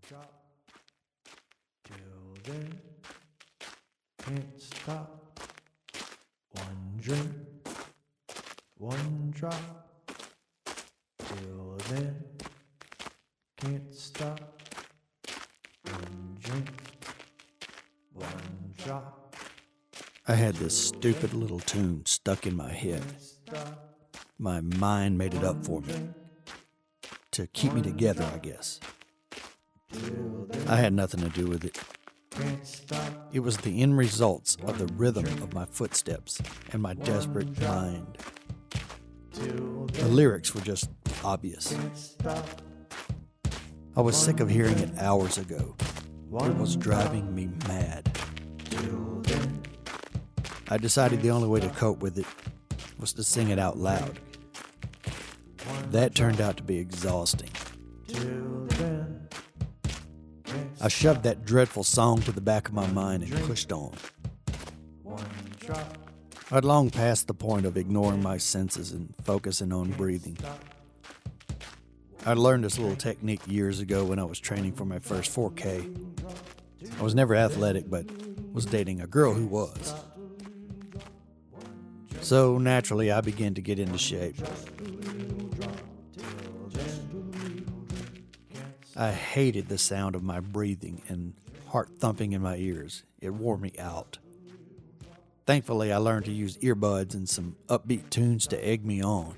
drop. Till then, can't stop. One drink, one drop. Till then, can't stop. One drink, one drop. I had this stupid little tune stuck in my head. My mind made it up for me. To keep me together, I guess. I had nothing to do with it. It was the end results of the rhythm of my footsteps and my desperate mind. The lyrics were just obvious. I was sick of hearing it hours ago. It was driving me mad. I decided the only way to cope with it was to sing it out loud. That turned out to be exhausting. I shoved that dreadful song to the back of my mind and pushed on. I'd long passed the point of ignoring my senses and focusing on breathing. I learned this little technique years ago when I was training for my first 4K. I was never athletic, but was dating a girl who was. So naturally, I began to get into shape. I hated the sound of my breathing and heart thumping in my ears. It wore me out. Thankfully, I learned to use earbuds and some upbeat tunes to egg me on.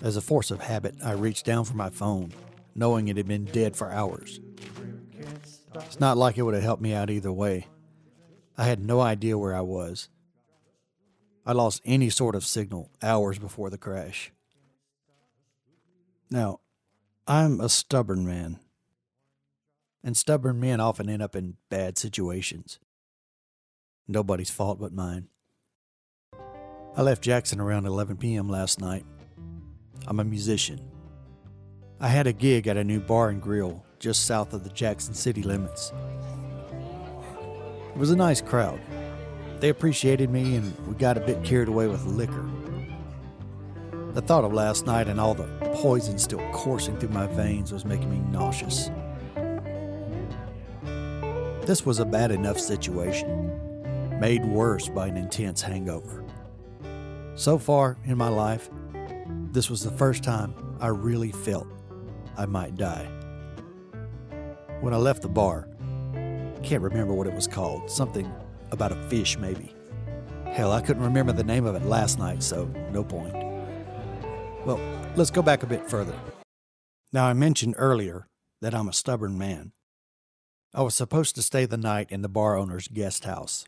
As a force of habit, I reached down for my phone, knowing it had been dead for hours. It's not like it would have helped me out either way. I had no idea where I was. I lost any sort of signal hours before the crash. Now, I'm a stubborn man. And stubborn men often end up in bad situations. Nobody's fault but mine. I left Jackson around 11 p.m. last night. I'm a musician. I had a gig at a new bar and grill just south of the Jackson city limits. It was a nice crowd. They appreciated me and we got a bit carried away with liquor. The thought of last night and all the poison still coursing through my veins was making me nauseous. This was a bad enough situation, made worse by an intense hangover. So far in my life, this was the first time I really felt I might die. When I left the bar, can't remember what it was called, something about a fish maybe. Hell, I couldn't remember the name of it last night, so no point. Well, let's go back a bit further. Now, I mentioned earlier that I'm a stubborn man. I was supposed to stay the night in the bar owner's guest house.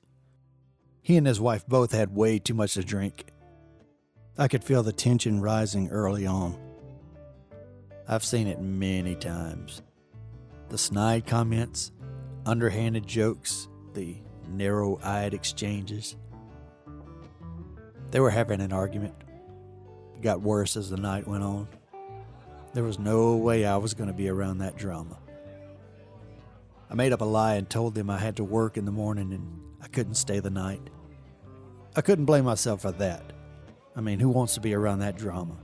He and his wife both had way too much to drink. I could feel the tension rising early on. I've seen it many times. The snide comments, underhanded jokes, the narrow-eyed exchanges. They were having an argument. It got worse as the night went on. There was no way I was going to be around that drama. I made up a lie and told them I had to work in the morning and I couldn't stay the night. I couldn't blame myself for that. I mean, who wants to be around that drama?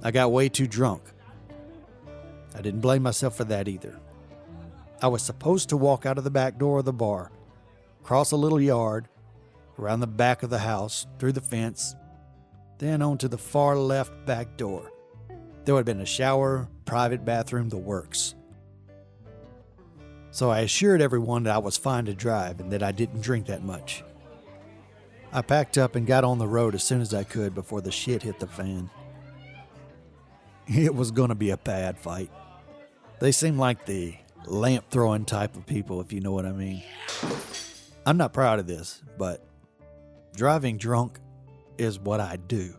I got way too drunk. I didn't blame myself for that either. I was supposed to walk out of the back door of the bar, cross a little yard, around the back of the house, through the fence, then onto the far left back door. There would have been a shower, private bathroom, the works. So I assured everyone that I was fine to drive and that I didn't drink that much. I packed up and got on the road as soon as I could before the shit hit the fan. It was going to be a bad fight. They seemed like the lamp-throwing type of people, if you know what I mean. I'm not proud of this, but driving drunk is what I do.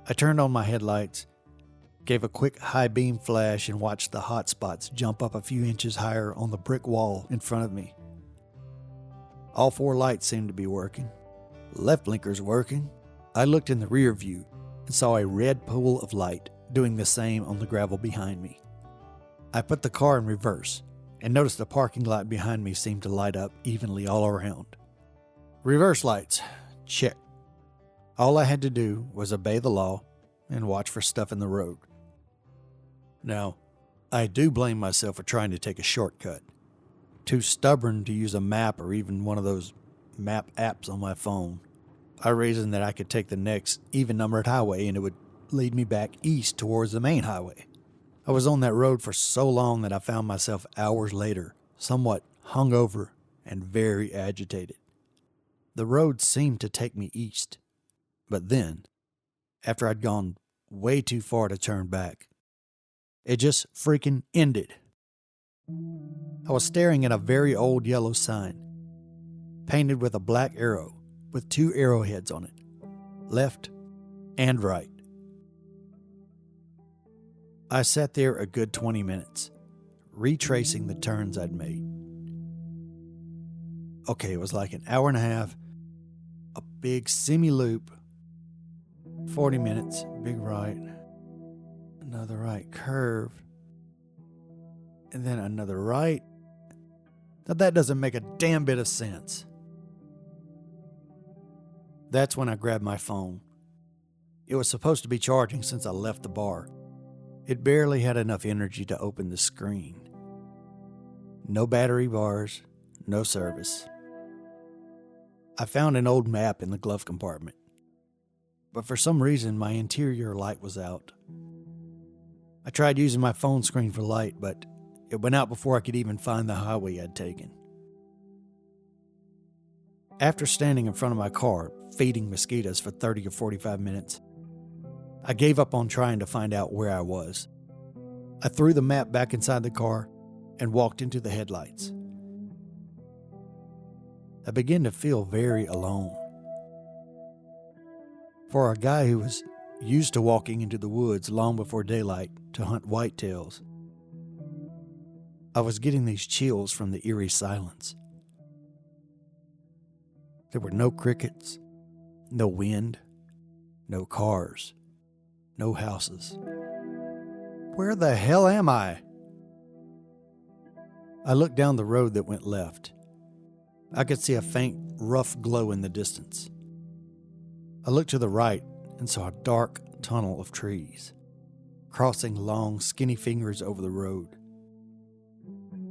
I turned on my headlights, gave a quick high beam flash, and watched the hot spots jump up a few inches higher on the brick wall in front of me. All four lights seemed to be working. Left blinker's working. I looked in the rear view and saw a red pool of light doing the same on the gravel behind me. I put the car in reverse and noticed the parking lot behind me seemed to light up evenly all around. Reverse lights, check. All I had to do was obey the law and watch for stuff in the road. Now, I do blame myself for trying to take a shortcut. Too stubborn to use a map or even one of those map apps on my phone. I reasoned that I could take the next even-numbered highway and it would lead me back east towards the main highway. I was on that road for so long that I found myself hours later, somewhat hungover and very agitated. The road seemed to take me east, but then, after I'd gone way too far to turn back, it just freaking ended. I was staring at a very old yellow sign, painted with a black arrow with 2 arrowheads on it, left and right. I sat there a good 20 minutes, retracing the turns I'd made. Okay, it was like an hour and a half, a big semi-loop, 40 minutes, big right, another right curve, and then another right. Now that doesn't make a damn bit of sense. That's when I grabbed my phone. It was supposed to be charging since I left the bar. It barely had enough energy to open the screen. No battery bars, no service. I found an old map in the glove compartment, but for some reason my interior light was out. I tried using my phone screen for light, but it went out before I could even find the highway I'd taken. After standing in front of my car, feeding mosquitoes for 30 or 45 minutes, I gave up on trying to find out where I was. I threw the map back inside the car and walked into the headlights. I began to feel very alone. For a guy who was used to walking into the woods long before daylight to hunt whitetails, I was getting these chills from the eerie silence. There were no crickets, no wind, no cars, no houses. Where the hell am I? I looked down the road that went left. I could see a faint, rough glow in the distance. I looked to the right and saw a dark tunnel of trees, crossing long, skinny fingers over the road.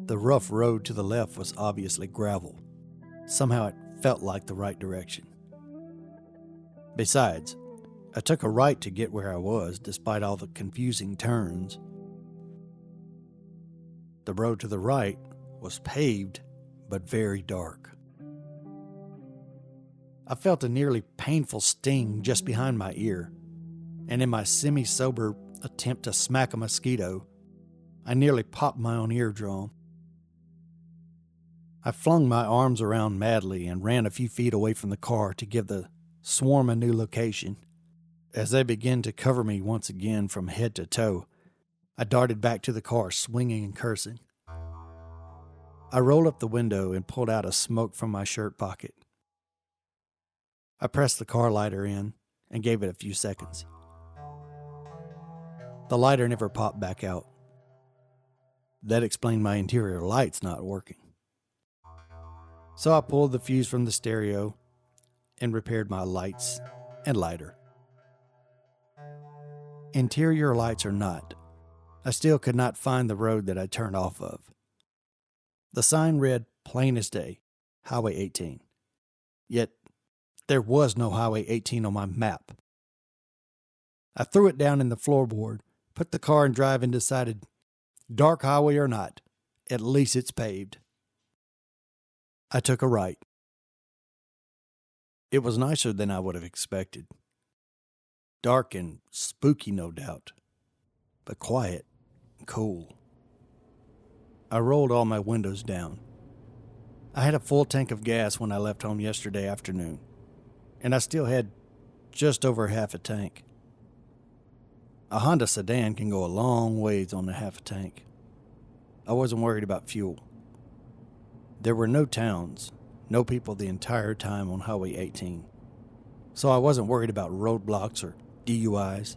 The rough road to the left was obviously gravel. Somehow it felt like the right direction. Besides, I took a right to get where I was, despite all the confusing turns. The road to the right was paved, but very dark. I felt a nearly painful sting just behind my ear, and in my semi-sober attempt to smack a mosquito, I nearly popped my own eardrum. I flung my arms around madly and ran a few feet away from the car to give the swarm a new location. As they began to cover me once again from head to toe, I darted back to the car, swinging and cursing. I rolled up the window and pulled out a smoke from my shirt pocket. I pressed the car lighter in and gave it a few seconds. The lighter never popped back out. That explained my interior lights not working. So I pulled the fuse from the stereo and repaired my lights and lighter. Interior lights or not, I still could not find the road that I turned off of. The sign read plain as day, Highway 18. Yet, there was no Highway 18 on my map. I threw it down in the floorboard, put the car in drive and decided, dark highway or not, at least it's paved. I took a right. It was nicer than I would have expected. Dark and spooky, no doubt, but quiet and cool. I rolled all my windows down. I had a full tank of gas when I left home yesterday afternoon, and I still had just over half a tank. A Honda sedan can go a long ways on a half a tank. I wasn't worried about fuel. There were no towns, no people the entire time on Highway 18, so I wasn't worried about roadblocks or DUIs.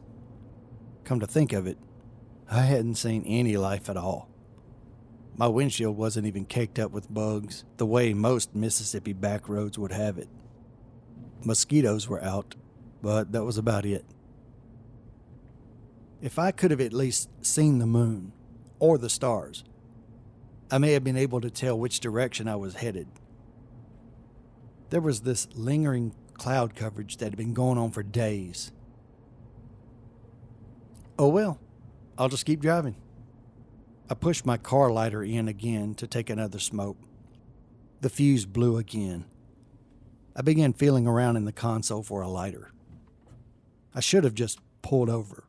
Come to think of it, I hadn't seen any life at all. My windshield wasn't even caked up with bugs the way most Mississippi back roads would have it. Mosquitoes were out, but that was about it. If I could have at least seen the moon or the stars, I may have been able to tell which direction I was headed. There was this lingering cloud coverage that had been going on for days. Oh well, I'll just keep driving. I pushed my car lighter in again to take another smoke. The fuse blew again. I began feeling around in the console for a lighter. I should have just pulled over,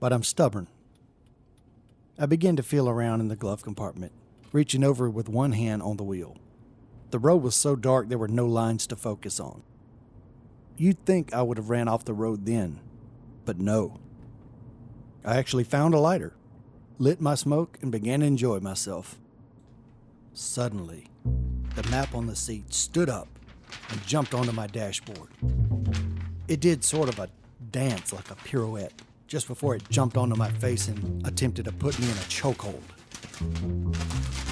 but I'm stubborn. I began to feel around in the glove compartment, reaching over with one hand on the wheel. The road was so dark there were no lines to focus on. You'd think I would have ran off the road then, but no. I actually found a lighter, lit my smoke, and began to enjoy myself. Suddenly, the map on the seat stood up and jumped onto my dashboard. It did sort of a dance like a pirouette just before it jumped onto my face and attempted to put me in a chokehold.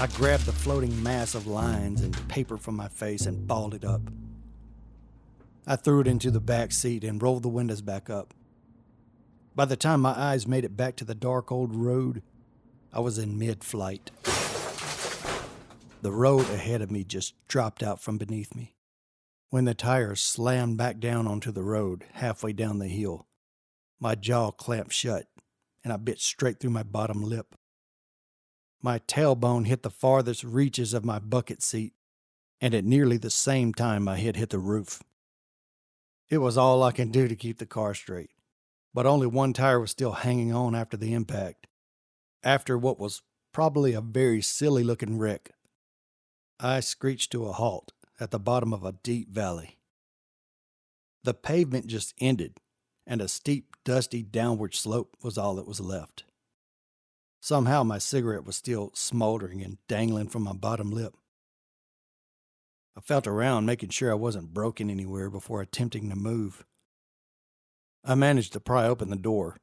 I grabbed the floating mass of lines and paper from my face and balled it up. I threw it into the back seat and rolled the windows back up. By the time my eyes made it back to the dark old road, I was in mid-flight. The road ahead of me just dropped out from beneath me. When the tires slammed back down onto the road halfway down the hill, my jaw clamped shut and I bit straight through my bottom lip. My tailbone hit the farthest reaches of my bucket seat, and at nearly the same time my head hit the roof. It was all I could do to keep the car straight, but only one tire was still hanging on after the impact. After what was probably a very silly-looking wreck, I screeched to a halt at the bottom of a deep valley. The pavement just ended, and a steep, dusty downward slope was all that was left. Somehow my cigarette was still smoldering and dangling from my bottom lip. I felt around, making sure I wasn't broken anywhere before attempting to move. I managed to pry open the door.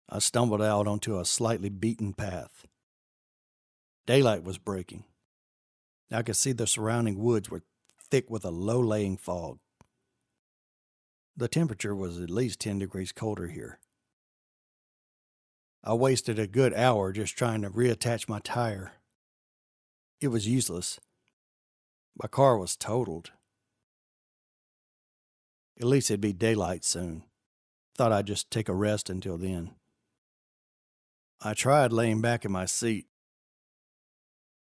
I stumbled out onto a slightly beaten path. Daylight was breaking. I could see the surrounding woods were thick with a low-laying fog. The temperature was at least 10 degrees colder here. I wasted a good hour just trying to reattach my tire. It was useless. My car was totaled. At least it'd be daylight soon. Thought I'd just take a rest until then. I tried laying back in my seat,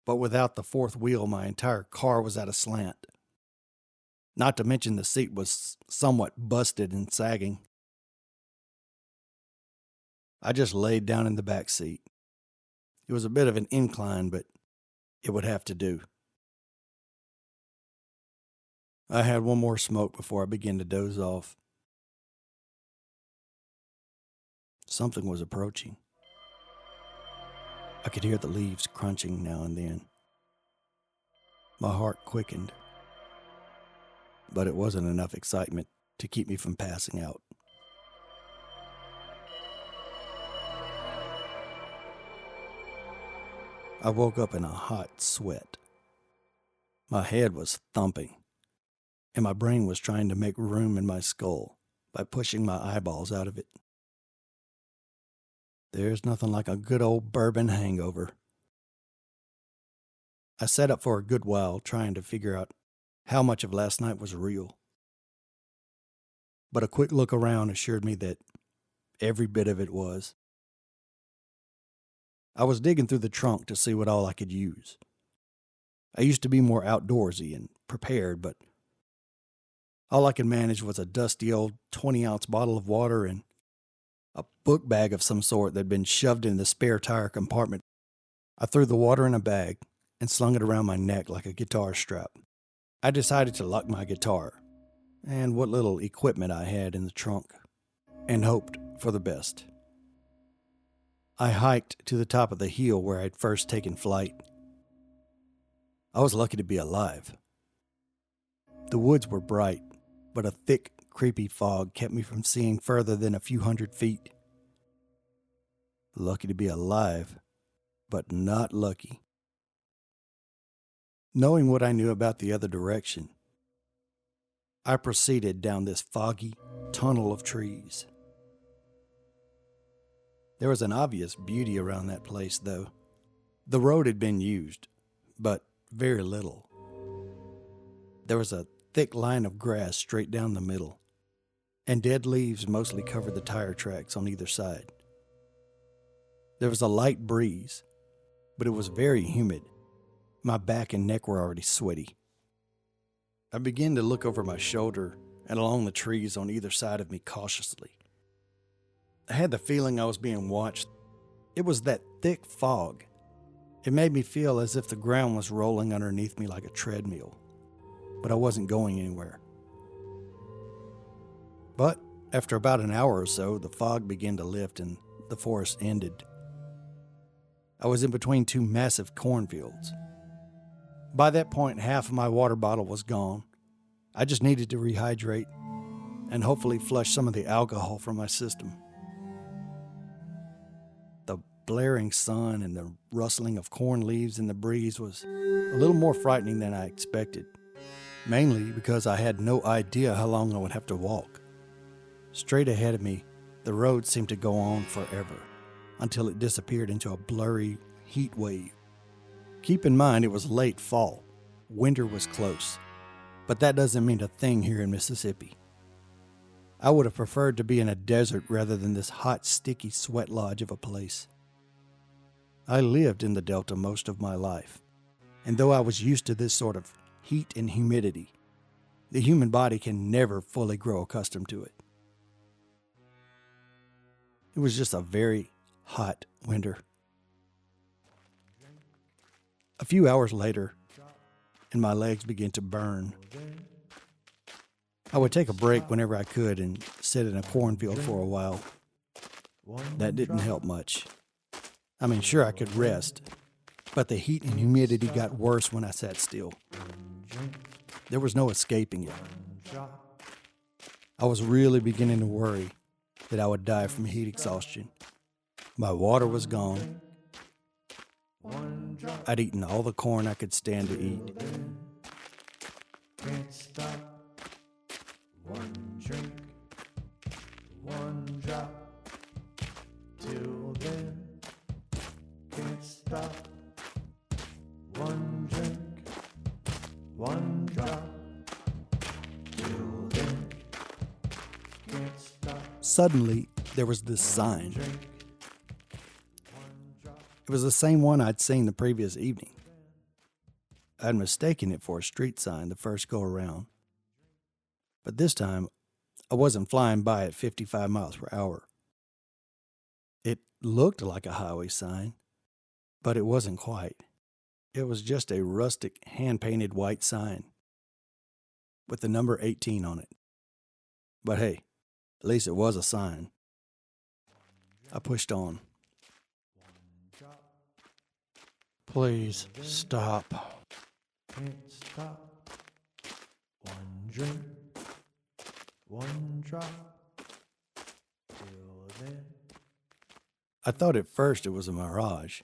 but without the fourth wheel, my entire car was at a slant. Not to mention the seat was somewhat busted and sagging. I just laid down in the back seat. It was a bit of an incline, but it would have to do. I had one more smoke before I began to doze off. Something was approaching. I could hear the leaves crunching now and then. My heart quickened, but it wasn't enough excitement to keep me from passing out. I woke up in a hot sweat. My head was thumping, and my brain was trying to make room in my skull by pushing my eyeballs out of it. There's nothing like a good old bourbon hangover. I sat up for a good while trying to figure out how much of last night was real. But a quick look around assured me that every bit of it was. I was digging through the trunk to see what all I could use. I used to be more outdoorsy and prepared, but all I could manage was a dusty old 20-ounce bottle of water and a book bag of some sort that had been shoved in the spare tire compartment. I threw the water in a bag and slung it around my neck like a guitar strap. I decided to lock my guitar and what little equipment I had in the trunk and hoped for the best. I hiked to the top of the hill where I'd first taken flight. I was lucky to be alive. The woods were bright, but a thick, creepy fog kept me from seeing further than a few hundred feet. Lucky to be alive, but not lucky. Knowing what I knew about the other direction, I proceeded down this foggy tunnel of trees. There was an obvious beauty around that place, though. The road had been used, but very little. There was a thick line of grass straight down the middle, and dead leaves mostly covered the tire tracks on either side. There was a light breeze, but it was very humid. My back and neck were already sweaty. I began to look over my shoulder and along the trees on either side of me cautiously. I had the feeling I was being watched. It was that thick fog. It made me feel as if the ground was rolling underneath me like a treadmill, but I wasn't going anywhere. But after about an hour or so, the fog began to lift and the forest ended. I was in between two massive cornfields. By that point, half of my water bottle was gone. I just needed to rehydrate and hopefully flush some of the alcohol from my system. The blaring sun and the rustling of corn leaves in the breeze was a little more frightening than I expected, mainly because I had no idea how long I would have to walk. Straight ahead of me, the road seemed to go on forever, until it disappeared into a blurry heat wave. Keep in mind it was late fall. Winter was close. But that doesn't mean a thing here in Mississippi. I would have preferred to be in a desert rather than this hot, sticky sweat lodge of a place. I lived in the Delta most of my life, and though I was used to this sort of heat and humidity, the human body can never fully grow accustomed to it. It was just a very hot winter. A few hours later, and my legs began to burn. I would take a break whenever I could and sit in a cornfield for a while. That didn't help much. I mean, sure, I could rest, but the heat and humidity got worse when I sat still. There was no escaping it. I was really beginning to worry that I would die from heat exhaustion. My water was gone. I'd eaten all the corn I could stand to eat. Can't stop. One drink, one drop. Till then, can't stop. One drink, one drop. Till then, can't stop. Suddenly, there was this sign. Drink, one drop. It was the same one I'd seen the previous evening. I'd mistaken it for a street sign the first go around. But this time, I wasn't flying by at 55 miles per hour. It looked like a highway sign, but it wasn't quite. It was just a rustic, hand-painted white sign with the number 18 on it. But hey, at least it was a sign. I pushed on. Please stop. Can't stop. One drink, one drop. Till then, I thought at first it was a mirage.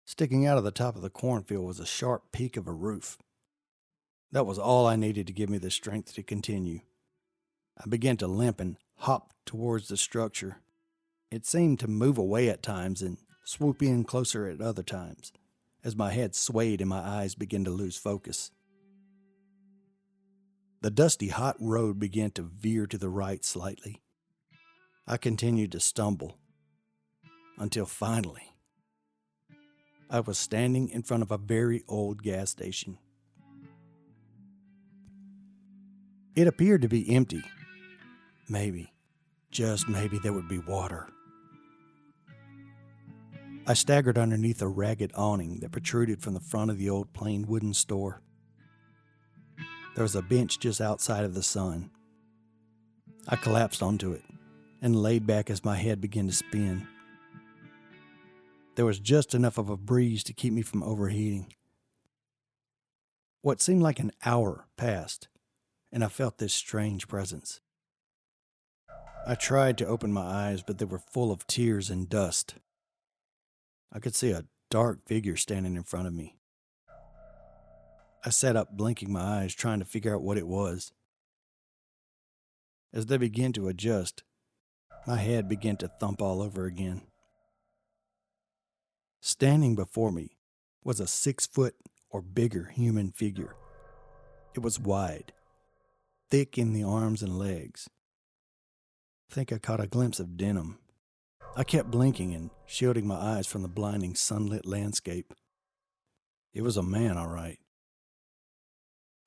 Sticking out of the top of the cornfield was a sharp peak of a roof. That was all I needed to give me the strength to continue. I began to limp and hop towards the structure. It seemed to move away at times and swoop in closer at other times, as my head swayed and my eyes began to lose focus. The dusty, hot road began to veer to the right slightly. I continued to stumble, until finally, I was standing in front of a very old gas station. It appeared to be empty. Maybe, just maybe, there would be water. I staggered underneath a ragged awning that protruded from the front of the old plain wooden store. There was a bench just outside of the sun. I collapsed onto it and laid back as my head began to spin. There was just enough of a breeze to keep me from overheating. What seemed like an hour passed, and I felt this strange presence. I tried to open my eyes, but they were full of tears and dust. I could see a dark figure standing in front of me. I sat up, blinking my eyes, trying to figure out what it was. As they began to adjust, my head began to thump all over again. Standing before me was a 6-foot or bigger human figure. It was wide, thick in the arms and legs. I think I caught a glimpse of denim. I kept blinking and shielding my eyes from the blinding sunlit landscape. It was a man, all right.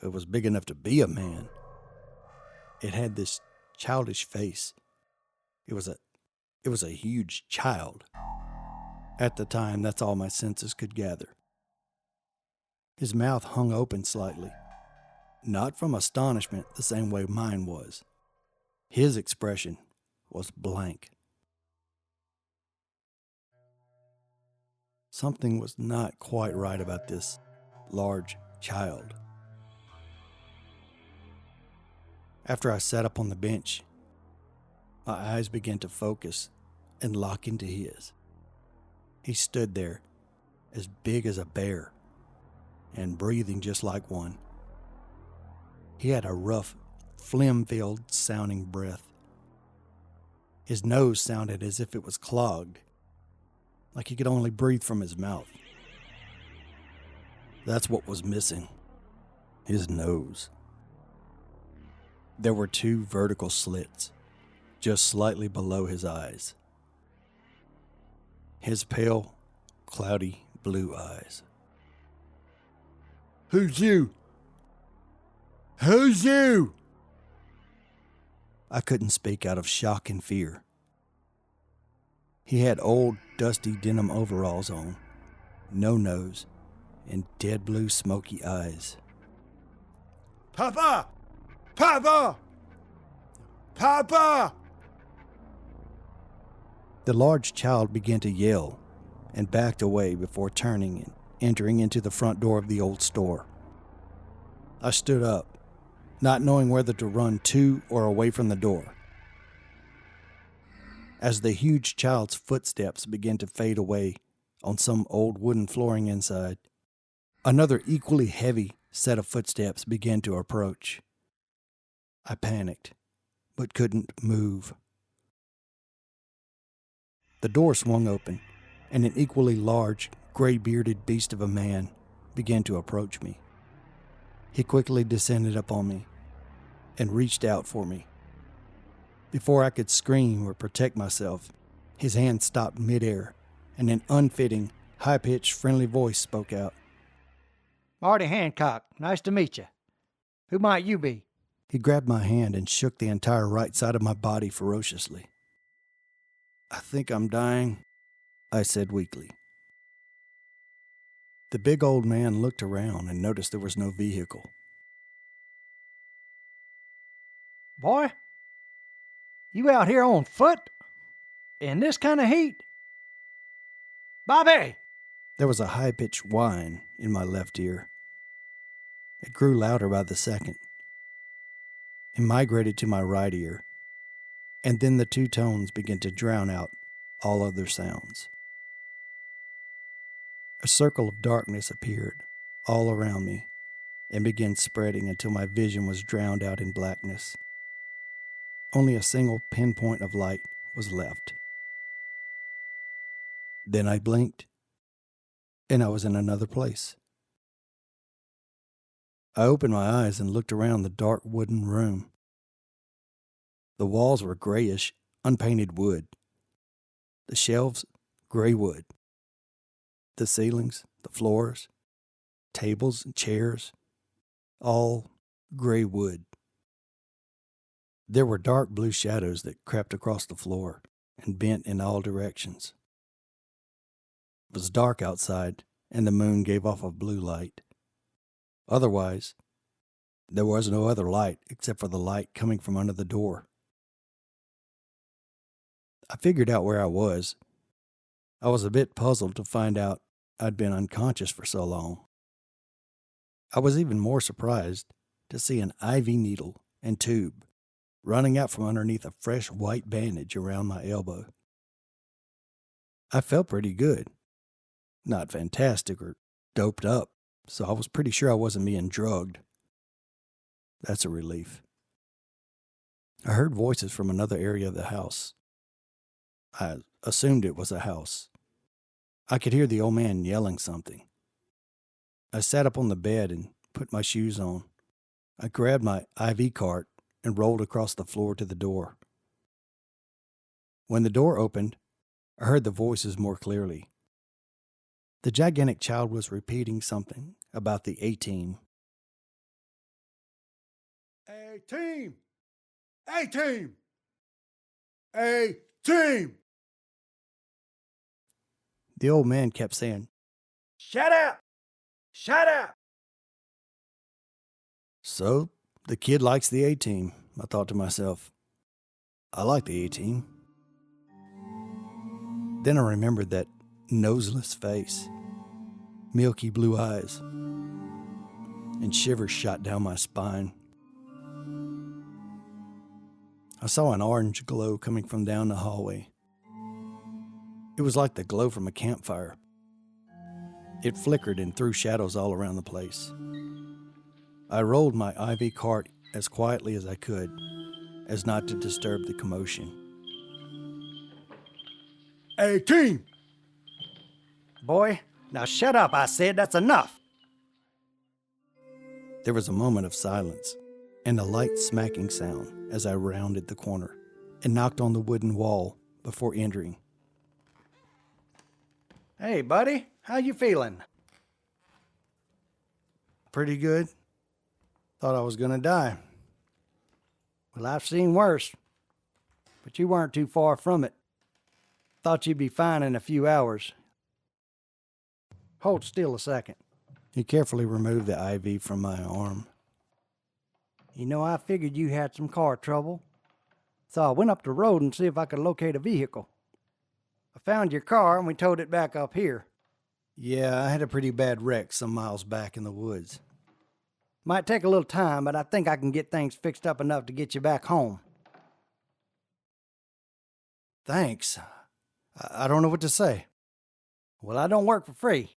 It was big enough to be a man. It had this childish face. It was a huge child. At the time, that's all my senses could gather. His mouth hung open slightly, not from astonishment the same way mine was. His expression was blank. Something was not quite right about this large child. After I sat up on the bench, my eyes began to focus and lock into his. He stood there, as big as a bear, and breathing just like one. He had a rough, phlegm-filled sounding breath. His nose sounded as if it was clogged, like he could only breathe from his mouth. That's what was missing, his nose. There were 2 vertical slits, just slightly below his eyes. His pale, cloudy blue eyes. "Who's you? Who's you?" I couldn't speak out of shock and fear. He had old, dusty denim overalls on, no nose, and dead blue, smoky eyes. "Papa! Papa! Papa!" The large child began to yell and backed away before turning and entering into the front door of the old store. I stood up, not knowing whether to run to or away from the door. As the huge child's footsteps began to fade away on some old wooden flooring inside, another equally heavy set of footsteps began to approach. I panicked, but couldn't move. The door swung open, and an equally large, gray-bearded beast of a man began to approach me. He quickly descended upon me and reached out for me. Before I could scream or protect myself, his hand stopped midair, and an unfitting, high-pitched, friendly voice spoke out. "Marty Hancock, nice to meet you. Who might you be?" He grabbed my hand and shook the entire right side of my body ferociously. "I think I'm dying," I said weakly. The big old man looked around and noticed there was no vehicle. "Boy, you out here on foot? In this kind of heat? Bobby!" There was a high-pitched whine in my left ear. It grew louder by the second. It migrated to my right ear, and then the 2 tones began to drown out all other sounds. A circle of darkness appeared all around me and began spreading until my vision was drowned out in blackness. Only a single pinpoint of light was left. Then I blinked, and I was in another place. I opened my eyes and looked around the dark wooden room. The walls were grayish, unpainted wood. The shelves, gray wood. The ceilings, the floors, tables and chairs, all gray wood. There were dark blue shadows that crept across the floor and bent in all directions. It was dark outside, and the moon gave off a blue light. Otherwise, there was no other light except for the light coming from under the door. I figured out where I was. I was a bit puzzled to find out I'd been unconscious for so long. I was even more surprised to see an IV needle and tube running out from underneath a fresh white bandage around my elbow. I felt pretty good. Not fantastic or doped up, so I was pretty sure I wasn't being drugged. That's a relief. I heard voices from another area of the house, I assumed it was a house. I could hear the old man yelling something. I sat up on the bed and put my shoes on. I grabbed my IV cart and rolled across the floor to the door. When the door opened, I heard the voices more clearly. The gigantic child was repeating something about the A-team. A-team! A-team! A-team! The old man kept saying, Shut up! Shut up! "So, the kid likes the A-team," I thought to myself. I like the A-team. Then I remembered that noseless face, milky blue eyes, and shivers shot down my spine. I saw an orange glow coming from down the hallway. It was like the glow from a campfire. It flickered and threw shadows all around the place. I rolled my IV cart as quietly as I could, as not to disturb the commotion. A-team! Boy, now shut up, I said. That's enough. There was a moment of silence and a light smacking sound as I rounded the corner and knocked on the wooden wall before entering. Hey, buddy, how you feeling? Pretty good. Thought I was gonna die. Well, I've seen worse, but you weren't too far from it. Thought you'd be fine in a few hours. Hold still a second. He carefully removed the IV from my arm. You know, I figured you had some car trouble, so I went up the road and see if I could locate a vehicle. I found your car and we towed it back up here. Yeah, I had a pretty bad wreck some miles back in the woods. Might take a little time, but I think I can get things fixed up enough to get you back home. Thanks. I don't know what to say. Well, I don't work for free,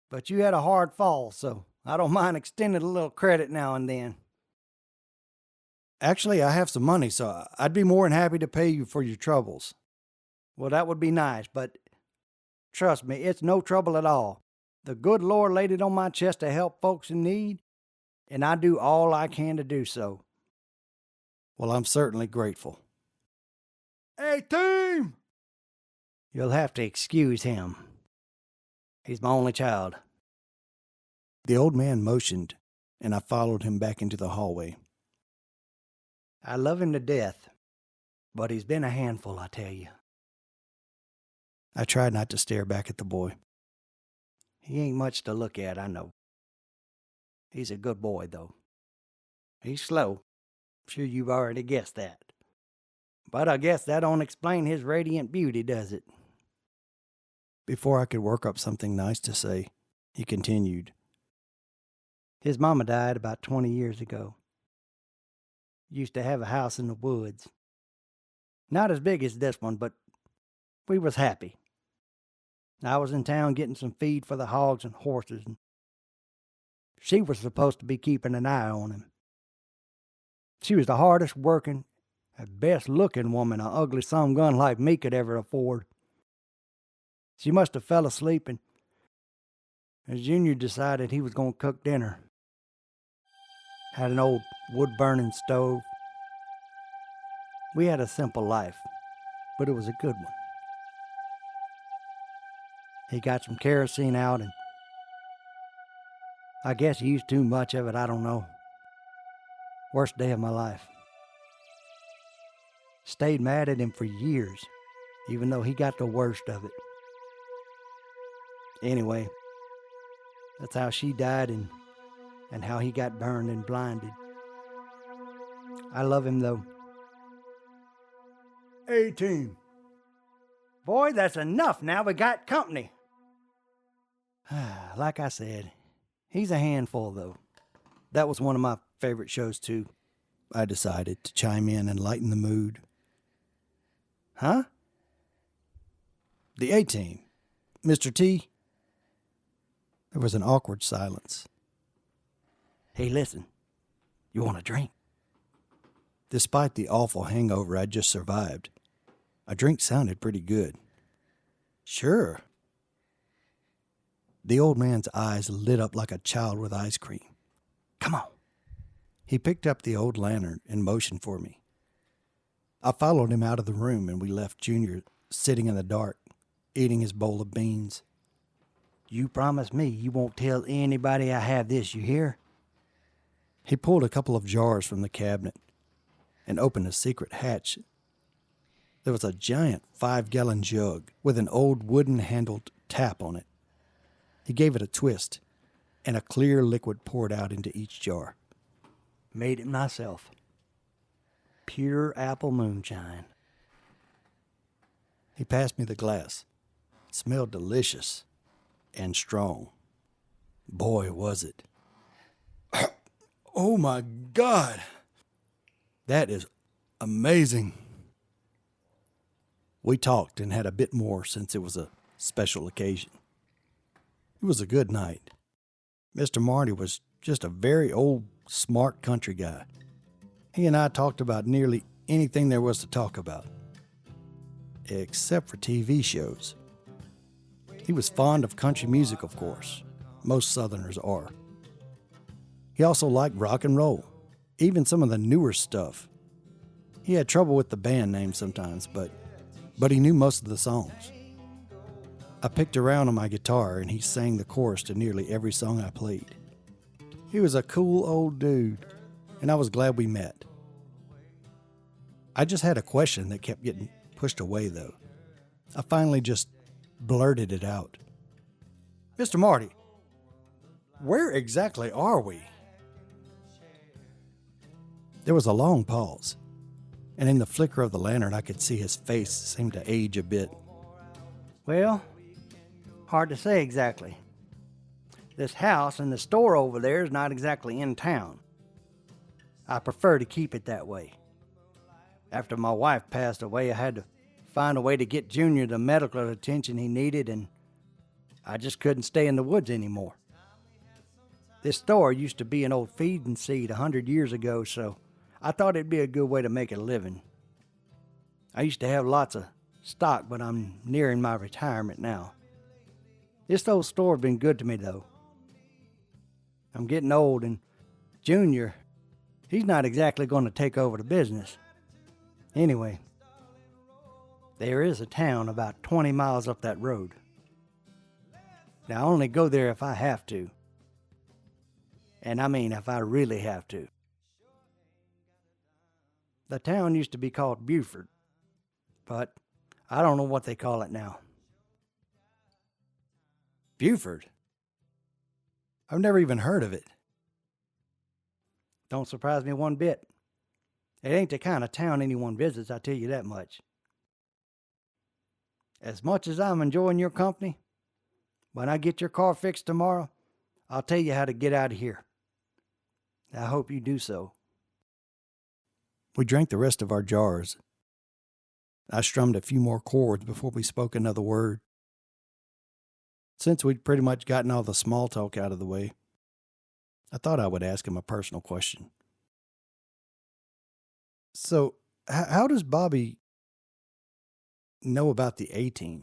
but you had a hard fall, so I don't mind extending a little credit now and then. Actually, I have some money, so I'd be more than happy to pay you for your troubles. Well, that would be nice, but trust me, it's no trouble at all. The good Lord laid it on my chest to help folks in need, and I do all I can to do so. Well, I'm certainly grateful. A-team! You'll have to excuse him. He's my only child. The old man motioned, and I followed him back into the hallway. I love him to death, but he's been a handful, I tell you. I tried not to stare back at the boy. He ain't much to look at, I know. He's a good boy, though. He's slow. Sure you've already guessed that. But I guess that don't explain his radiant beauty, does it? Before I could work up something nice to say, he continued. His mama died about 20 years ago. Used to have a house in the woods. Not as big as this one, but we was happy. I was in town getting some feed for the hogs and horses, and she was supposed to be keeping an eye on him. She was the hardest working and best looking woman a ugly some gun like me could ever afford. She must have fell asleep, and Junior decided he was going to cook dinner. Had an old wood-burning stove. We had a simple life, but it was a good one. He got some kerosene out, and I guess he used too much of it, I don't know. Worst day of my life. Stayed mad at him for years, even though he got the worst of it. Anyway, that's how she died and how he got burned and blinded. I love him, though. A-team! Boy, that's enough now. We got company. Like I said, he's a handful, though. That was one of my favorite shows, too. I decided to chime in and lighten the mood. Huh? The A-team. Mr. T. There was an awkward silence. Hey, listen. You want a drink? Despite the awful hangover I'd just survived, A drink sounded pretty good. Sure. The old man's eyes lit up like a child with ice cream. Come on. He picked up the old lantern and motioned for me. I followed him out of the room and we left Junior sitting in the dark, eating his bowl of beans. You promise me you won't tell anybody I have this, you hear? He pulled a couple of jars from the cabinet and opened a secret hatch. There was a giant 5-gallon jug with an old wooden-handled tap on it. He gave it a twist, and a clear liquid poured out into each jar. Made it myself. Pure apple moonshine. He passed me the glass. It smelled delicious and strong. Boy, was it. Oh my God! That is amazing. We talked and had a bit more since it was a special occasion. It was a good night. Mr. Marty was just a very old, smart country guy. He and I talked about nearly anything there was to talk about, except for TV shows. He was fond of country music, of course. Most Southerners are. He also liked rock and roll, even some of the newer stuff. He had trouble with the band names sometimes, but he knew most of the songs. I picked around on my guitar and he sang the chorus to nearly every song I played. He was a cool old dude, and I was glad we met. I just had a question that kept getting pushed away, though. I finally just blurted it out. Mr. Marty, where exactly are we? There was a long pause, and in the flicker of the lantern I could see his face seemed to age a bit. Well, hard to say exactly. This house and the store over there is not exactly in town. I prefer to keep it that way. After my wife passed away, I had to find a way to get Junior the medical attention he needed, and I just couldn't stay in the woods anymore. This store used to be an old feeding seed 100 years ago, so I thought it'd be a good way to make a living. I used to have lots of stock, but I'm nearing my retirement now. This old store's been good to me, though. I'm getting old, and Junior, he's not exactly going to take over the business. Anyway, there is a town about 20 miles up that road. Now, I only go there if I have to. And I mean if I really have to. The town used to be called Buford, but I don't know what they call it now. Buford? I've never even heard of it. Don't surprise me one bit. It ain't the kind of town anyone visits, I tell you that much. As much as I'm enjoying your company, when I get your car fixed tomorrow, I'll tell you how to get out of here. I hope you do so. We drank the rest of our jars. I strummed a few more chords before we spoke another word. Since we'd pretty much gotten all the small talk out of the way, I thought I would ask him a personal question. So, how does Bobby know about the A-Team?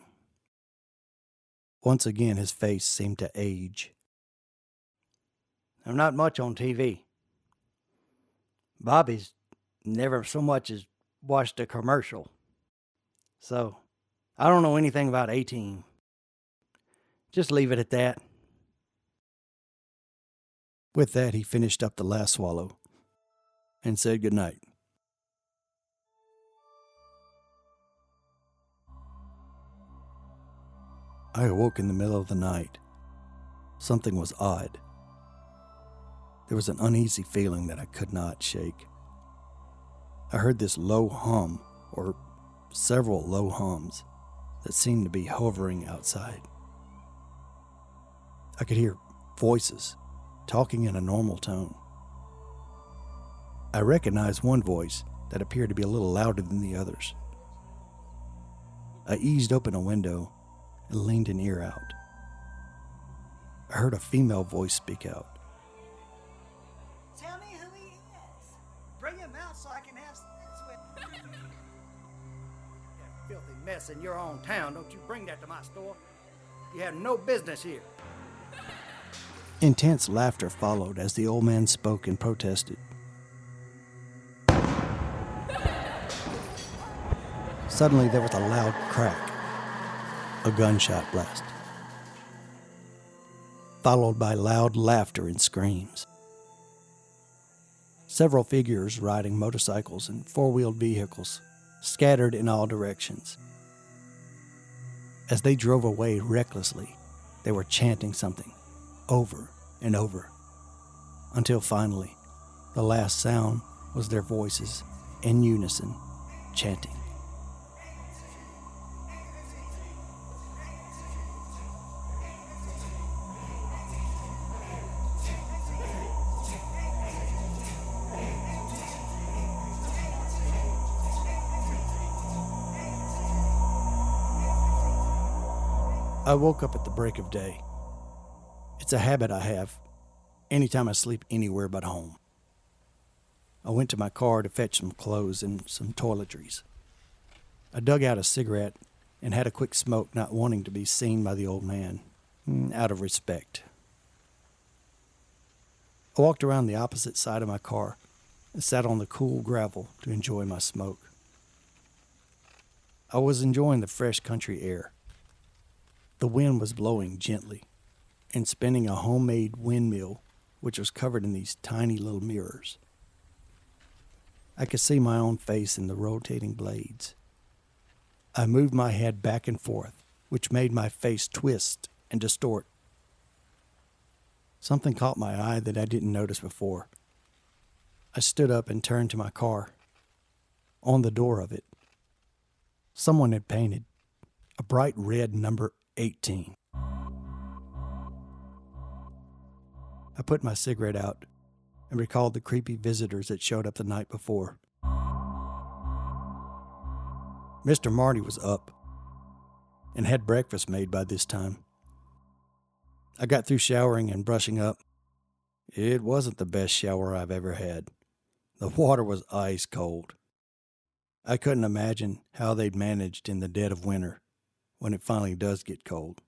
Once again, his face seemed to age. I'm not much on TV. Bobby's never so much as watched a commercial. So, I don't know anything about A-Team. Just leave it at that. With that, he finished up the last swallow and said goodnight. I awoke in the middle of the night. Something was odd. There was an uneasy feeling that I could not shake. I heard this low hum, or several low hums, that seemed to be hovering outside. I could hear voices talking in a normal tone. I recognized one voice that appeared to be a little louder than the others. I eased open a window and leaned an ear out. I heard a female voice speak out. Tell me who he is. Bring him out so I can have sex with him. mess in your own town. Don't you bring that to my store. You have no business here. Intense laughter followed as the old man spoke and protested. Suddenly there was a loud crack, a gunshot blast, followed by loud laughter and screams. Several figures riding motorcycles and four-wheeled vehicles scattered in all directions. As they drove away recklessly, they were chanting something over and over, until finally the last sound was their voices in unison chanting. I woke up at the break of day. It's a habit I have anytime I sleep anywhere but home. I went to my car to fetch some clothes and some toiletries. I dug out a cigarette and had a quick smoke, not wanting to be seen by the old man, out of respect. I walked around the opposite side of my car and sat on the cool gravel to enjoy my smoke. I was enjoying the fresh country air. The wind was blowing gently and spinning a homemade windmill which was covered in these tiny little mirrors. I could see my own face in the rotating blades. I moved my head back and forth, which made my face twist and distort. Something caught my eye that I didn't notice before. I stood up and turned to my car. On the door of it, someone had painted a bright red number 18. I put my cigarette out and recalled the creepy visitors that showed up the night before. Mr. Marty was up and had breakfast made by this time. I got through showering and brushing up. It wasn't the best shower I've ever had. The water was ice cold. I couldn't imagine how they'd managed in the dead of winter when it finally does get cold.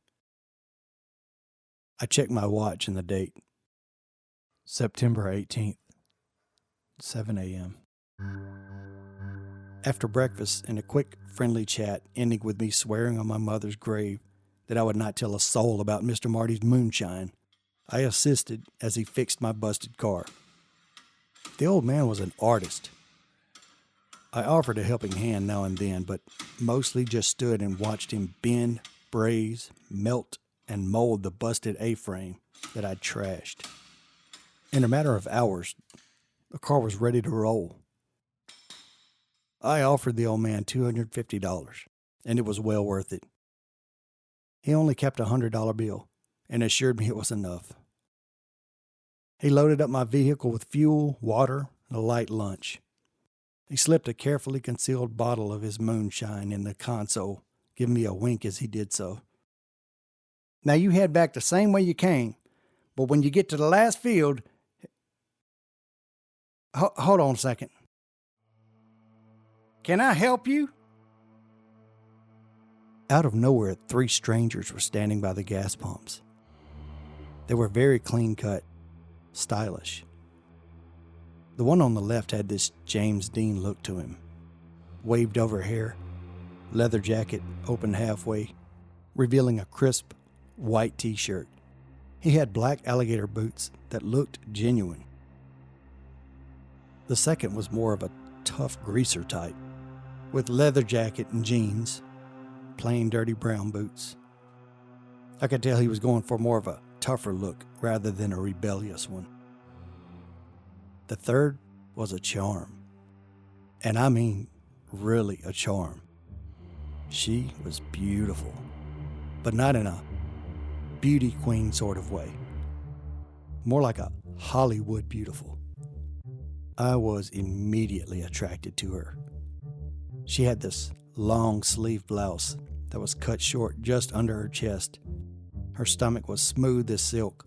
I checked my watch and the date. September 18th, 7 a.m. After breakfast and a quick, friendly chat ending with me swearing on my mother's grave that I would not tell a soul about Mr. Marty's moonshine, I assisted as he fixed my busted car. The old man was an artist. I offered a helping hand now and then, but mostly just stood and watched him bend, braze, melt, and mold the busted A-frame that I'd trashed. In a matter of hours, the car was ready to roll. I offered the old man $250, and it was well worth it. He only kept a $100 bill and assured me it was enough. He loaded up my vehicle with fuel, water, and a light lunch. He slipped a carefully concealed bottle of his moonshine in the console, giving me a wink as he did so. Now you head back the same way you came, but when you get to the last field... Hold on a second. Can I help you? Out of nowhere, 3 strangers were standing by the gas pumps. They were very clean-cut, stylish. The one on the left had this James Dean look to him. Waved over hair, leather jacket open halfway, revealing a crisp, white t-shirt. He had black alligator boots that looked genuine. The second was more of a tough greaser type, with leather jacket and jeans, plain dirty brown boots. I could tell he was going for more of a tougher look rather than a rebellious one. The third was a charm. And I mean really a charm. She was beautiful, but not in a beauty queen sort of way. More like a Hollywood beautiful. I was immediately attracted to her. She had this long sleeve blouse that was cut short just under her chest. Her stomach was smooth as silk,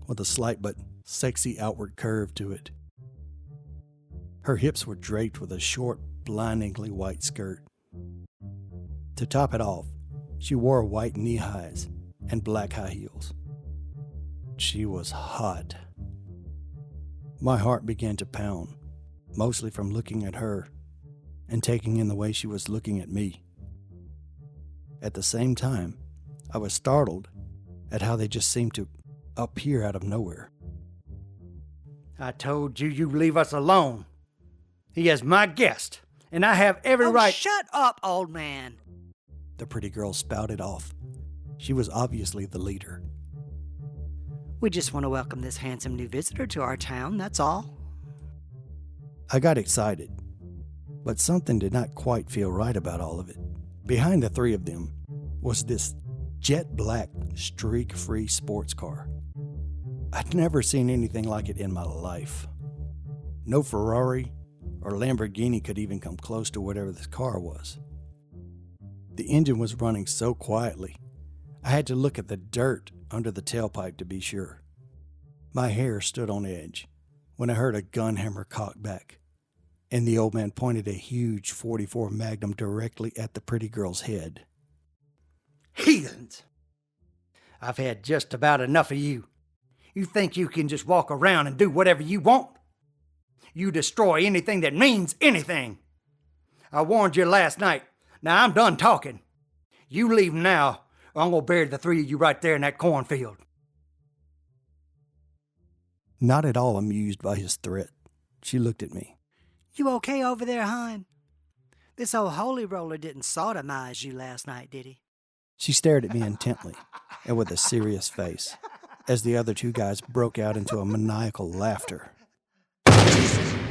with a slight but sexy outward curve to it. Her hips were draped with a short, blindingly white skirt. To top it off, she wore white knee highs and black high heels. She was hot. My heart began to pound, mostly from looking at her and taking in the way she was looking at me. At the same time, I was startled at how they just seemed to appear out of nowhere. I told you you leave us alone. He is my guest, and I have every right. Shut up, old man. The pretty girl spouted off. She was obviously the leader. We just want to welcome this handsome new visitor to our town, that's all. I got excited, but something did not quite feel right about all of it. Behind the three of them was this jet black, streak-free sports car. I'd never seen anything like it in my life. No Ferrari or Lamborghini could even come close to whatever this car was. The engine was running so quietly, I had to look at the dirt under the tailpipe to be sure. My hair stood on edge when I heard a gun hammer cock back, and the old man pointed a huge .44 Magnum directly at the pretty girl's head. Heathens! I've had just about enough of you. You think you can just walk around and do whatever you want? You destroy anything that means anything. I warned you last night. Now I'm done talking. You leave now, or I'm gonna bury the three of you right there in that cornfield. Not at all amused by his threat, she looked at me. You okay over there, hon? This old holy roller didn't sodomize you last night, did he? She stared at me intently and with a serious face, as the other two guys broke out into a maniacal laughter.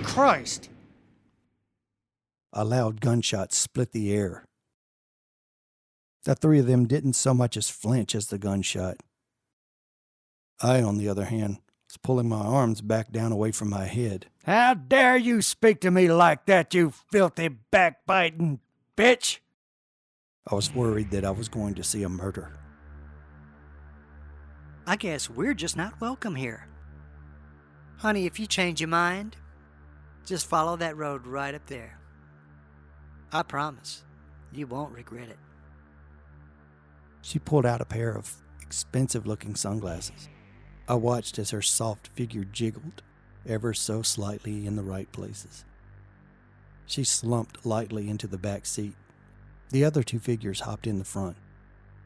Christ! A loud gunshot split the air. The three of them didn't so much as flinch as the gunshot. I, on the other hand, was pulling my arms back down away from my head. How dare you speak to me like that, you filthy backbiting bitch? I was worried that I was going to see a murder. I guess we're just not welcome here. Honey, if you change your mind, just follow that road right up there. I promise, you won't regret it. She pulled out a pair of expensive-looking sunglasses. I watched as her soft figure jiggled ever so slightly in the right places. She slumped lightly into the back seat. The other two figures hopped in the front.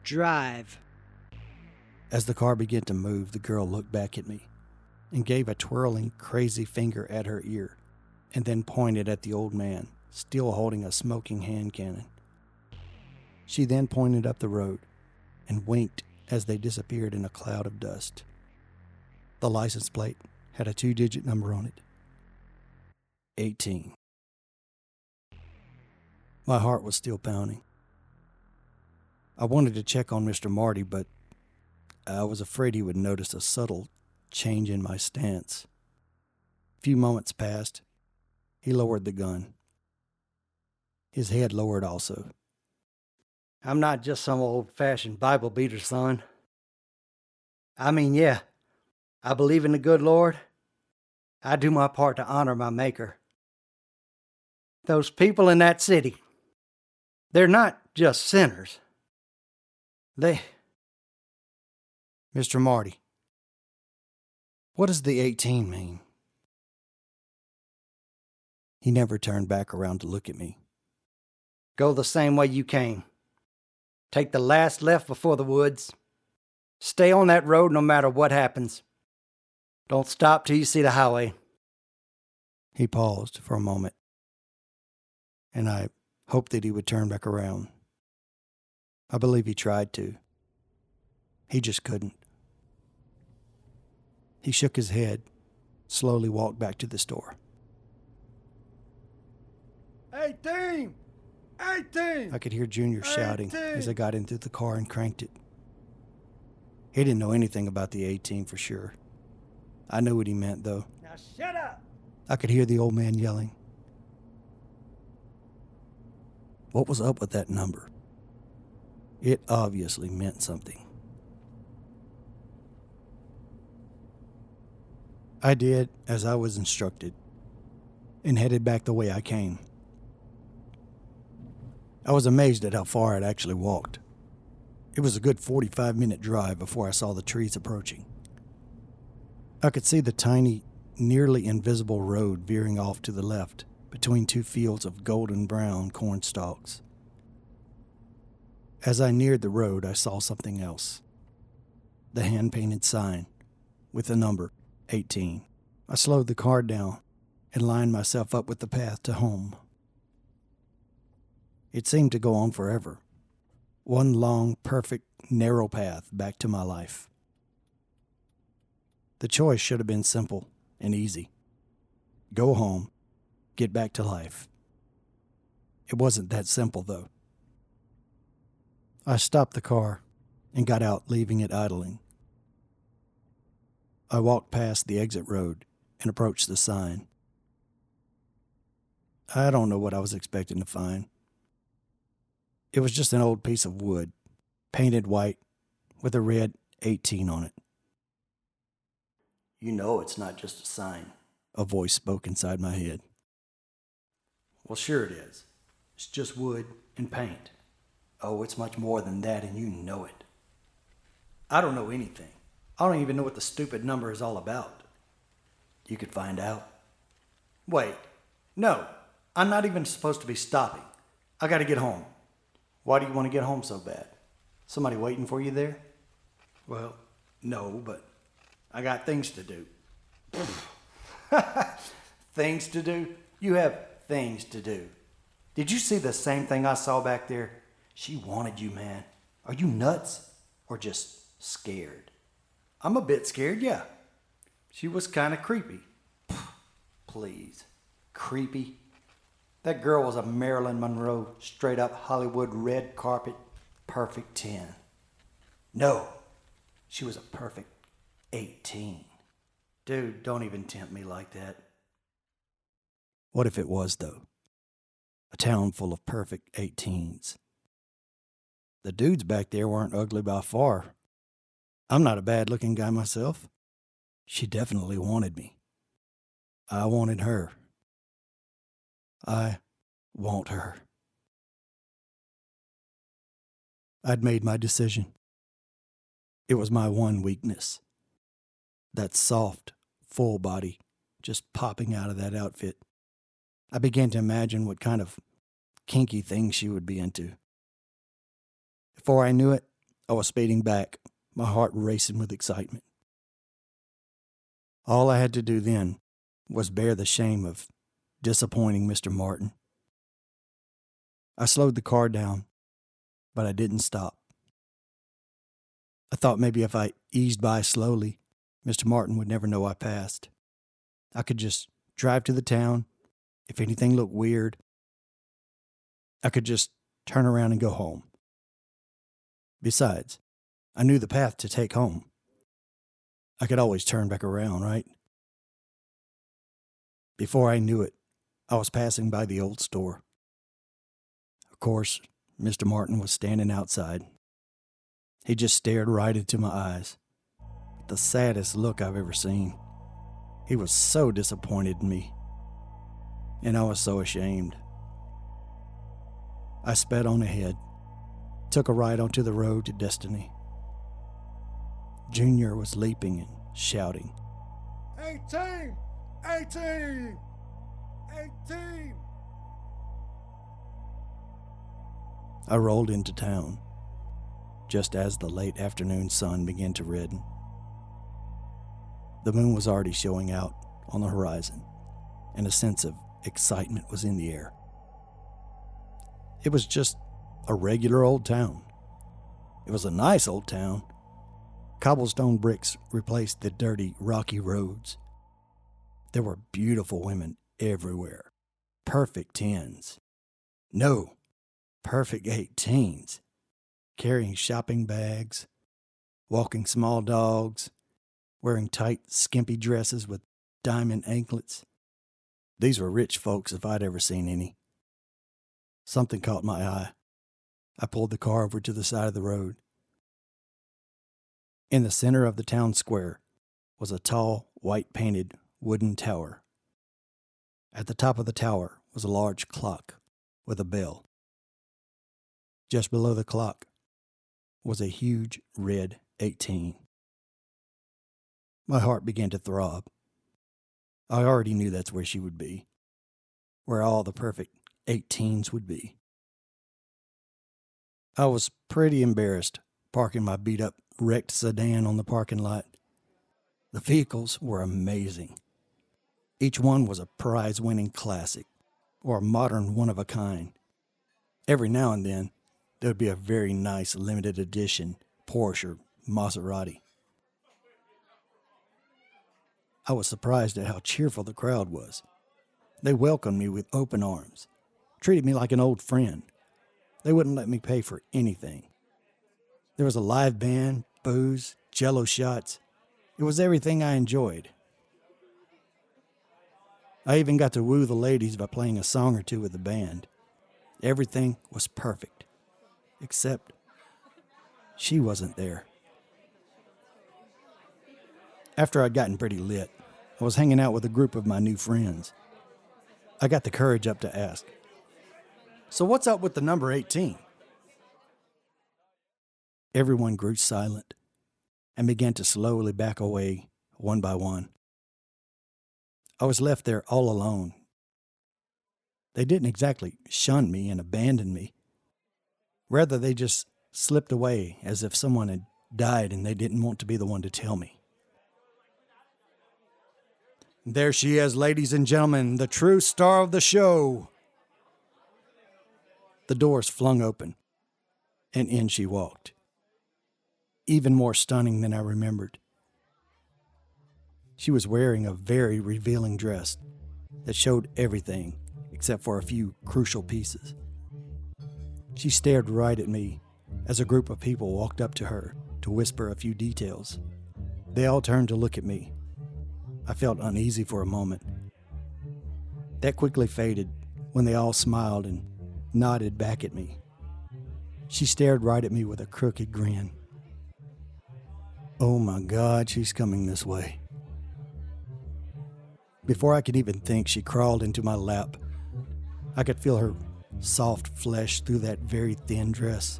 Drive. As the car began to move, the girl looked back at me and gave a twirling, crazy finger at her ear, and then pointed at the old man, still holding a smoking hand cannon. She then pointed up the road and winked as they disappeared in a cloud of dust. The license plate had a 2-digit number on it. 18. My heart was still pounding. I wanted to check on Mr. Marty, but I was afraid he would notice a subtle change in my stance. A few moments passed. He lowered the gun. His head lowered also. I'm not just some old-fashioned Bible beater, son. I mean, yeah, I believe in the good Lord. I do my part to honor my Maker. Those people in that city, they're not just sinners. Mr. Marty, what does the 18 mean? He never turned back around to look at me. Go the same way you came. Take the last left before the woods. Stay on that road no matter what happens. Don't stop till you see the highway. He paused for a moment, and I hoped that he would turn back around. I believe he tried to. He just couldn't. He shook his head, slowly walked back to the store. 18! 18! I could hear Junior shouting 18! as I got into the car and cranked it. He didn't know anything about the 18 for sure. I knew what he meant, though. Now shut up! I could hear the old man yelling. What was up with that number? It obviously meant something. I did as I was instructed and headed back the way I came. I was amazed at how far I'd actually walked. It was a good 45-minute drive before I saw the trees approaching. I could see the tiny, nearly invisible road veering off to the left between two fields of golden brown corn stalks. As I neared the road, I saw something else. The hand-painted sign with the number 18. I slowed the car down and lined myself up with the path to home. It seemed to go on forever. One long, perfect, narrow path back to my life. The choice should have been simple and easy. Go home, get back to life. It wasn't that simple, though. I stopped the car and got out, leaving it idling. I walked past the exit road and approached the sign. I don't know what I was expecting to find. It was just an old piece of wood, painted white, with a red 18 on it. You know it's not just a sign, a voice spoke inside my head. Well, sure it is. It's just wood and paint. Oh, it's much more than that, and you know it. I don't know anything. I don't even know what the stupid number is all about. You could find out. Wait, no, I'm not even supposed to be stopping. I gotta get home. Why do you want to get home so bad? Somebody waiting for you there? Well, no, but I got things to do. Things to do? You have things to do. Did you see the same thing I saw back there? She wanted you, man. Are you nuts or just scared? I'm a bit scared, yeah. She was kind of creepy. Please. Creepy? That girl was a Marilyn Monroe, straight up Hollywood red carpet, perfect 10. No, she was a perfect 18. Dude, don't even tempt me like that. What if it was, though? A town full of perfect 18s. The dudes back there weren't ugly by far. I'm not a bad-looking guy myself. She definitely wanted me. I wanted her. I want her. I'd made my decision. It was my one weakness. That soft, full body just popping out of that outfit. I began to imagine what kind of kinky things she would be into. Before I knew it, I was speeding back, my heart racing with excitement. All I had to do then was bear the shame of disappointing Mr. Martin. I slowed the car down, but I didn't stop. I thought maybe if I eased by slowly, Mr. Martin would never know I passed. I could just drive to the town. If anything looked weird, I could just turn around and go home. Besides, I knew the path to take home. I could always turn back around, right? Before I knew it, I was passing by the old store. Of course, Mr. Martin was standing outside. He just stared right into my eyes, with the saddest look I've ever seen. He was so disappointed in me, and I was so ashamed. I sped on ahead, took a ride onto the road to destiny. Junior was leaping and shouting. 18! 18! 18! I rolled into town, just as the late afternoon sun began to redden. The moon was already showing out on the horizon, and a sense of excitement was in the air. It was just a regular old town. It was a nice old town. Cobblestone bricks replaced the dirty, rocky roads. There were beautiful women everywhere. Perfect 10s. No, perfect 18s. Carrying shopping bags, walking small dogs, wearing tight, skimpy dresses with diamond anklets. These were rich folks if I'd ever seen any. Something caught my eye. I pulled the car over to the side of the road. In the center of the town square was a tall, white-painted wooden tower. At the top of the tower was a large clock with a bell. Just below the clock was a huge red 18. My heart began to throb. I already knew that's where she would be, where all the perfect 18s would be. I was pretty embarrassed parking my beat-up wrecked sedan on the parking lot. The vehicles were amazing. Each one was a prize-winning classic or a modern one-of-a-kind. Every now and then, there would be a very nice limited edition Porsche or Maserati. I was surprised at how cheerful the crowd was. They welcomed me with open arms, treated me like an old friend. They wouldn't let me pay for anything. There was a live band, booze, Jell-O shots. It was everything I enjoyed. I even got to woo the ladies by playing a song or two with the band. Everything was perfect, except she wasn't there. After I'd gotten pretty lit, I was hanging out with a group of my new friends. I got the courage up to ask, "So what's up with the number 18? Everyone grew silent and began to slowly back away one by one. I was left there all alone. They didn't exactly shun me and abandon me. Rather, they just slipped away as if someone had died and they didn't want to be the one to tell me. There she is, ladies and gentlemen, the true star of the show. The doors flung open, and in she walked. Even more stunning than I remembered. She was wearing a very revealing dress that showed everything except for a few crucial pieces. She stared right at me as a group of people walked up to her to whisper a few details. They all turned to look at me. I felt uneasy for a moment. That quickly faded when they all smiled and nodded back at me. She stared right at me with a crooked grin. Oh my God, she's coming this way. Before I could even think, she crawled into my lap. I could feel her soft flesh through that very thin dress.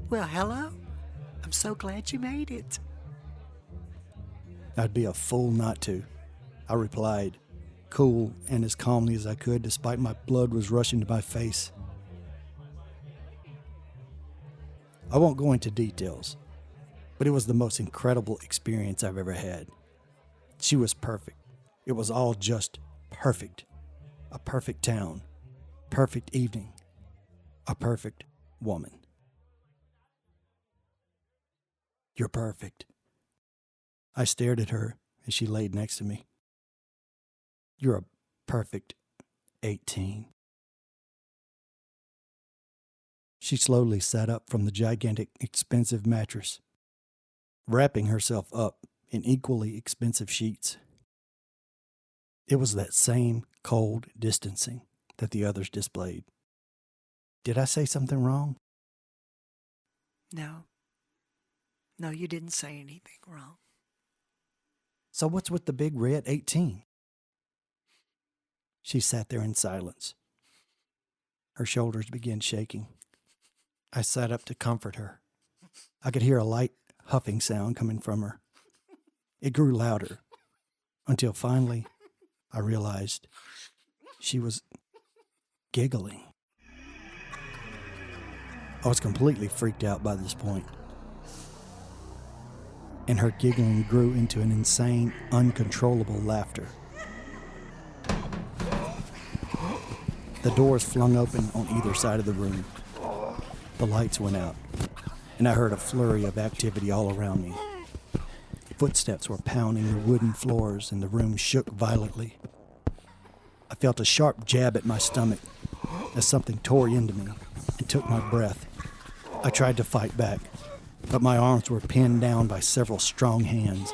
Well, hello. I'm so glad you made it. I'd be a fool not to, I replied, cool and as calmly as I could, despite my blood was rushing to my face. I won't go into details, but it was the most incredible experience I've ever had. She was perfect. It was all just perfect. A perfect town, perfect evening, a perfect woman. You're perfect. I stared at her as she laid next to me. You're a perfect 18. She slowly sat up from the gigantic, expensive mattress, wrapping herself up in equally expensive sheets. It was that same cold distancing that the others displayed. Did I say something wrong? No. No, you didn't say anything wrong. So what's with the big red 18? She sat there in silence. Her shoulders began shaking. I sat up to comfort her. I could hear a light huffing sound coming from her. It grew louder until finally I realized she was giggling. I was completely freaked out by this point. And her giggling grew into an insane, uncontrollable laughter. The doors flung open on either side of the room. The lights went out, and I heard a flurry of activity all around me. Footsteps were pounding the wooden floors, and the room shook violently. I felt a sharp jab at my stomach as something tore into me and took my breath. I tried to fight back, but my arms were pinned down by several strong hands.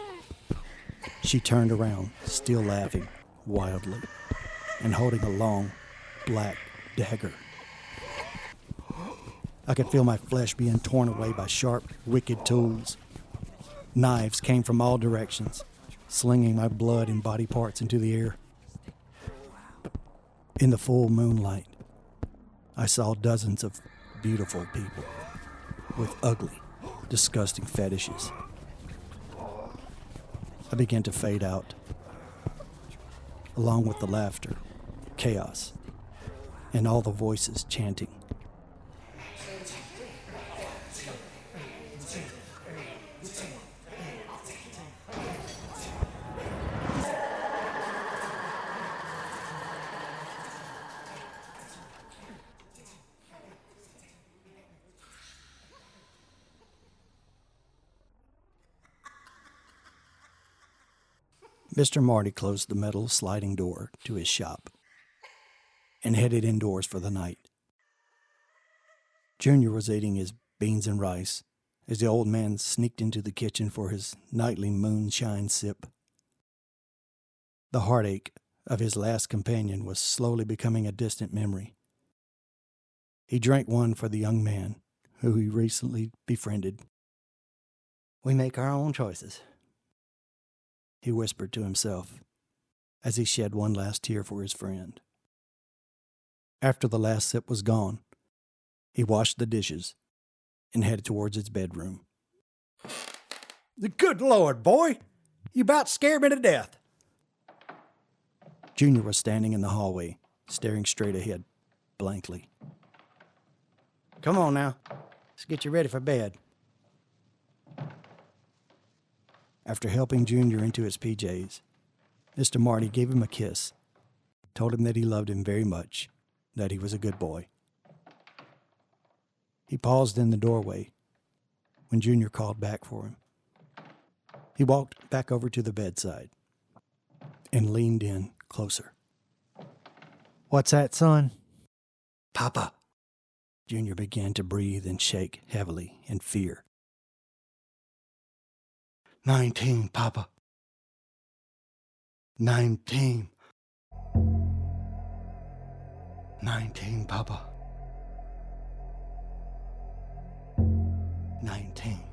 She turned around, still laughing wildly, and holding a long, black dagger. I could feel my flesh being torn away by sharp, wicked tools. Knives came from all directions, slinging my blood and body parts into the air. In the full moonlight, I saw dozens of beautiful people with ugly, disgusting fetishes. I began to fade out, along with the laughter, chaos, and all the voices chanting. Mr. Marty closed the metal sliding door to his shop and headed indoors for the night. Junior was eating his beans and rice as the old man sneaked into the kitchen for his nightly moonshine sip. The heartache of his last companion was slowly becoming a distant memory. He drank one for the young man who he recently befriended. We make our own choices. He whispered to himself as he shed one last tear for his friend. After the last sip was gone, he washed the dishes and headed towards his bedroom. Good Lord, boy! You about scared me to death. Junior was standing in the hallway, staring straight ahead, blankly. Come on now. Let's get you ready for bed. After helping Junior into his PJs, Mr. Marty gave him a kiss, told him that he loved him very much, that he was a good boy. He paused in the doorway when Junior called back for him. He walked back over to the bedside and leaned in closer. What's that, son? Papa! Junior began to breathe and shake heavily in fear. 19, Papa. 19. 19, Papa. 19.